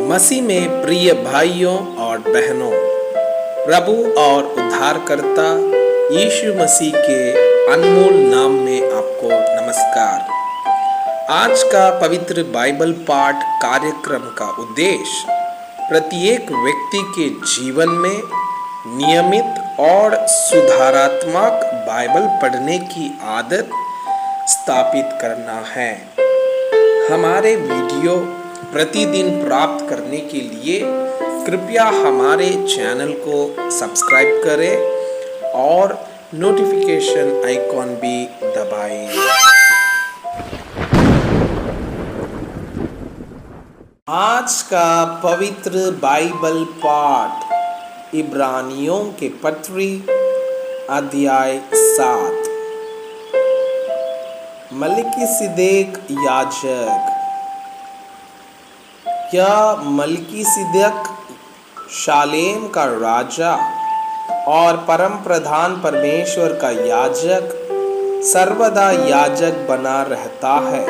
मसीह में प्रिय भाइयों और बहनों, प्रभु और उद्धारकर्ता यीशु मसीह के अनमोल नाम में आपको नमस्कार। आज का पवित्र बाइबल पाठ कार्यक्रम का उद्देश्य प्रत्येक व्यक्ति के जीवन में नियमित और सुधारात्मक बाइबल पढ़ने की आदत स्थापित करना है। हमारे वीडियो प्रतिदिन प्राप्त करने के लिए कृपया हमारे चैनल को सब्सक्राइब करें और नोटिफिकेशन आइकॉन भी दबाएं। आज का पवित्र बाइबल पाठ इब्रानियों के पत्री अध्याय 7। मलिकिसिदेक याजक। यह मलिकिसिदेक शालेम का राजा और परम प्रधान परमेश्वर का याजक सर्वदा याजक बना रहता है।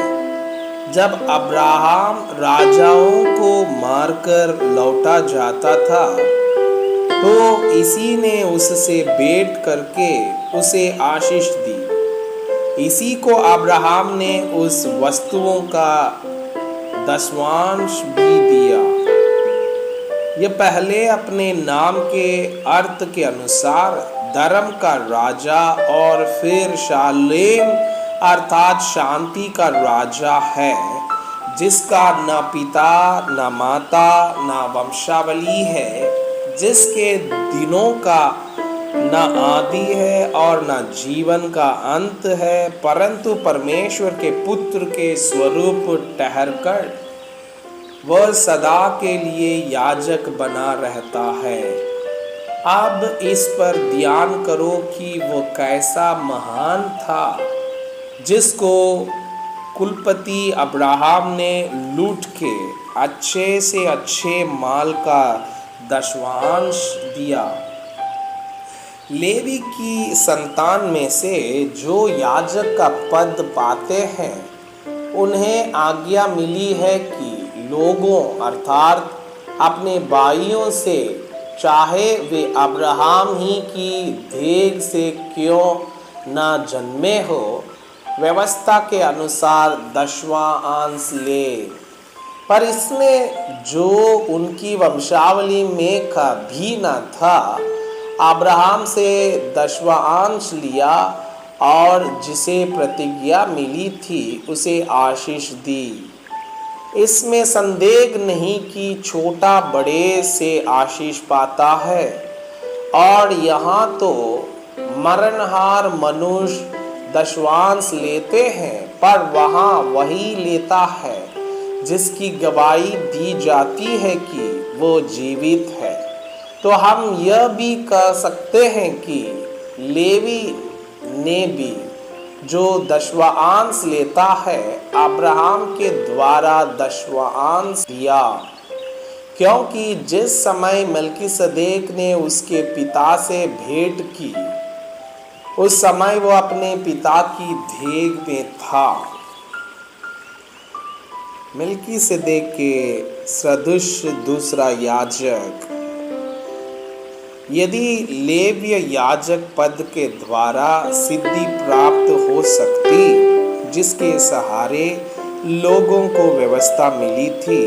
जब अब्राहम राजाओं को मारकर लौटा जाता था तो इसी ने उससे भेंट करके उसे आशीष दी। इसी को अब्राहम ने उस वस्तुओं का दशवांश भी दिया। यह पहले अपने नाम के अर्थ के अनुसार धर्म का राजा और फिर शालेम अर्थात शांति का राजा है, जिसका न पिता न माता न वंशावली है, जिसके दिनों का न आदि है और न जीवन का अंत है, परंतु परमेश्वर के पुत्र के स्वरूप ठहरकर वह सदा के लिए याजक बना रहता है। अब इस पर ध्यान करो कि वो कैसा महान था, जिसको कुलपति अब्राहम ने लूट के अच्छे से अच्छे माल का दशवांश दिया। लेवी की संतान में से जो याजक का पद पाते हैं, उन्हें आज्ञा मिली है कि लोगों अर्थात अपने भाइयों से, चाहे वे अब्राहम ही की देह से क्यों न जन्मे हो, व्यवस्था के अनुसार दसवां अंश ले। पर इसमें जो उनकी वंशावली में का भी न था, अब्राहम से दसवां अंश लिया और जिसे प्रतिज्ञा मिली थी उसे आशीष दी। इसमें संदेह नहीं कि छोटा बड़े से आशीष पाता है, और यहाँ तो मरणहार मनुष्य दशवांश लेते हैं, पर वहाँ वही लेता है जिसकी गवाही दी जाती है कि वो जीवित है। तो हम यह भी कह सकते हैं कि लेवी ने भी जो दसवां अंश लेता है, अब्राहम के द्वारा दसवां अंश दिया, क्योंकि जिस समय मलिकिसिदेक ने उसके पिता से भेंट की, उस समय वो अपने पिता की देह में था। मलिकिसिदेक के सदृश दूसरा याजक। यदि लेव्य याजक पद के द्वारा सिद्धि प्राप्त हो सकती, जिसके सहारे लोगों को व्यवस्था मिली थी,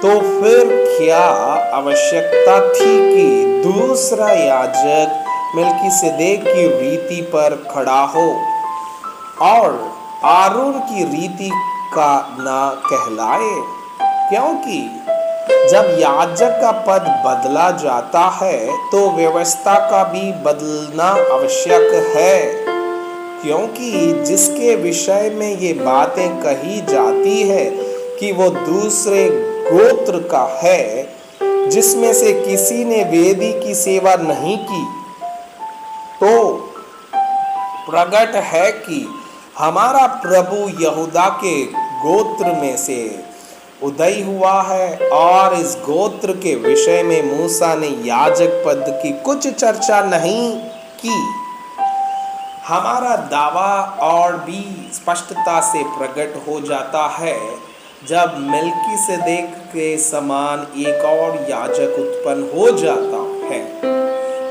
तो फिर क्या आवश्यकता थी कि दूसरा याजक मलिकिसिदेक की रीति पर खड़ा हो और आरोन की रीति का न कहलाए? क्योंकि जब याजक का पद बदला जाता है तो व्यवस्था का भी बदलना आवश्यक है, क्योंकि जिसके विषय में ये बातें कही जाती है कि वो दूसरे गोत्र का है, जिसमें से किसी ने वेदी की सेवा नहीं की, तो प्रकट है कि हमारा प्रभु यहूदा के गोत्र में से उदय हुआ है, और इस गोत्र के विषय में मूसा ने याजक पद की कुछ चर्चा नहीं की। हमारा दावा और भी स्पष्टता से प्रकट हो जाता है जब मलिकिसिदेक के समान एक और याजक उत्पन्न हो जाता है,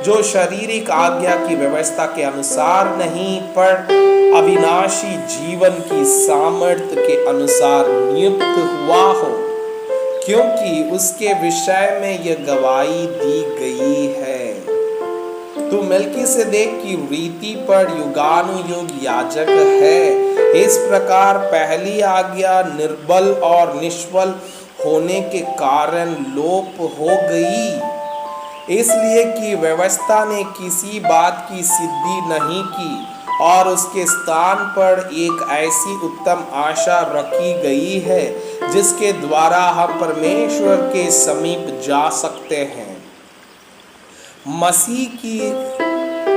जो शारीरिक आज्ञा की व्यवस्था के अनुसार नहीं पर अविनाशी जीवन की सामर्थ्य के अनुसार नियुक्त हुआ हो, क्योंकि उसके विषय में यह गवाही दी गई है, तू मेल्कीसेदेक की रीति पर युगानुयुग याजक है। इस प्रकार पहली आज्ञा निर्बल और निष्फल होने के कारण लोप हो गई, इसलिए कि व्यवस्था ने किसी बात की सिद्धि नहीं की और उसके स्थान पर एक ऐसी उत्तम आशा रखी गई है जिसके द्वारा हम परमेश्वर के समीप जा सकते हैं। मसीह की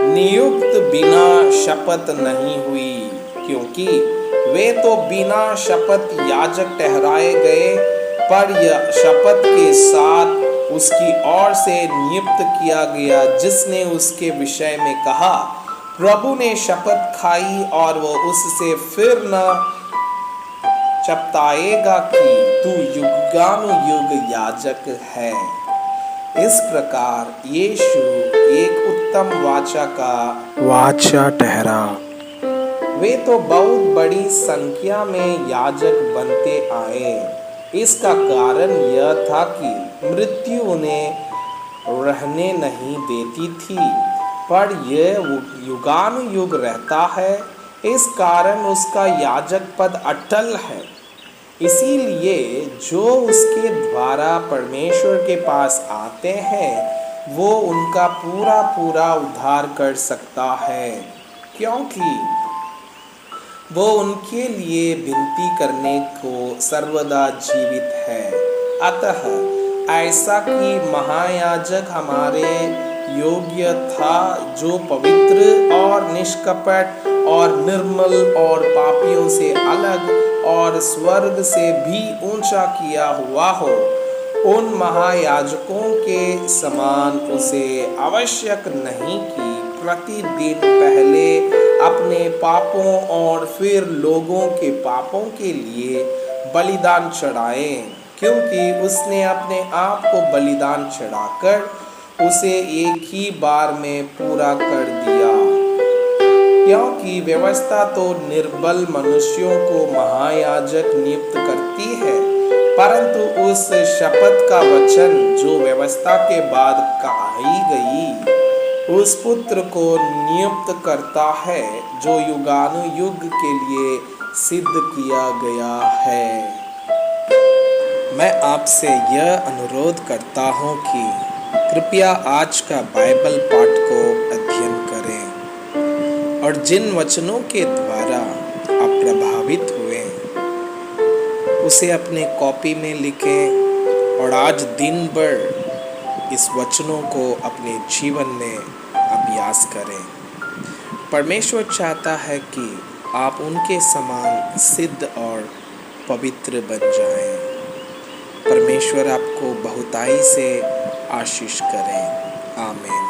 नियुक्त बिना शपथ नहीं हुई, क्योंकि वे तो बिना शपथ याजक ठहराए गए, पर यह शपथ के साथ उसकी ओर से नियुक्त किया गया, जिसने उसके विषय में कहा, प्रभु ने शपथ खाई और वो उससे फिर न चपताएगा कि तू युगानुयुग याजक है। इस प्रकार यीशु एक उत्तम वाचा ठहरा। वे तो बहुत बड़ी संख्या में याजक बनते आए। इसका कारण यह था कि मृत्यु उन्हें रहने नहीं देती थी, पर यह युगानुयुग रहता है, इस कारण उसका याजक पद अटल है। इसीलिए जो उसके द्वारा परमेश्वर के पास आते हैं वो उनका पूरा पूरा उद्धार कर सकता है, क्योंकि वो उनके लिए विनती करने को सर्वदा जीवित है। अतः ऐसा कि महायाजक हमारे योग्य था, जो पवित्र और निष्कपट और निर्मल और पापियों से अलग और स्वर्ग से भी ऊंचा किया हुआ हो, उन महायाजकों के समान उसे आवश्यक नहीं कि प्रतिदिन पहले अपने पापों और फिर लोगों के पापों के लिए बलिदान चढ़ाए, क्योंकि उसने अपने आप को बलिदान चढ़ाकर उसे एक ही बार में पूरा कर दिया। क्योंकि व्यवस्था तो निर्बल मनुष्यों को महायाजक नियुक्त करती है, परंतु उस शपथ का वचन जो व्यवस्था के बाद कही गई, उस पुत्र को नियुक्त करता है, जो युगानुयुग के लिए सिद्ध किया गया है। मैं आपसे यह अनुरोध करता हूँ कि कृपया आज का बाइबल पाठ को अध्ययन करें और जिन वचनों के द्वारा आप प्रभावित हुए उसे अपने कॉपी में लिखें और आज दिन भर इस वचनों को अपने जीवन में अभ्यास करें। परमेश्वर चाहता है कि आप उनके समान सिद्ध और पवित्र बन जाएं। परमेश्वर आपको बहुताई से आशीष करें। आमीन।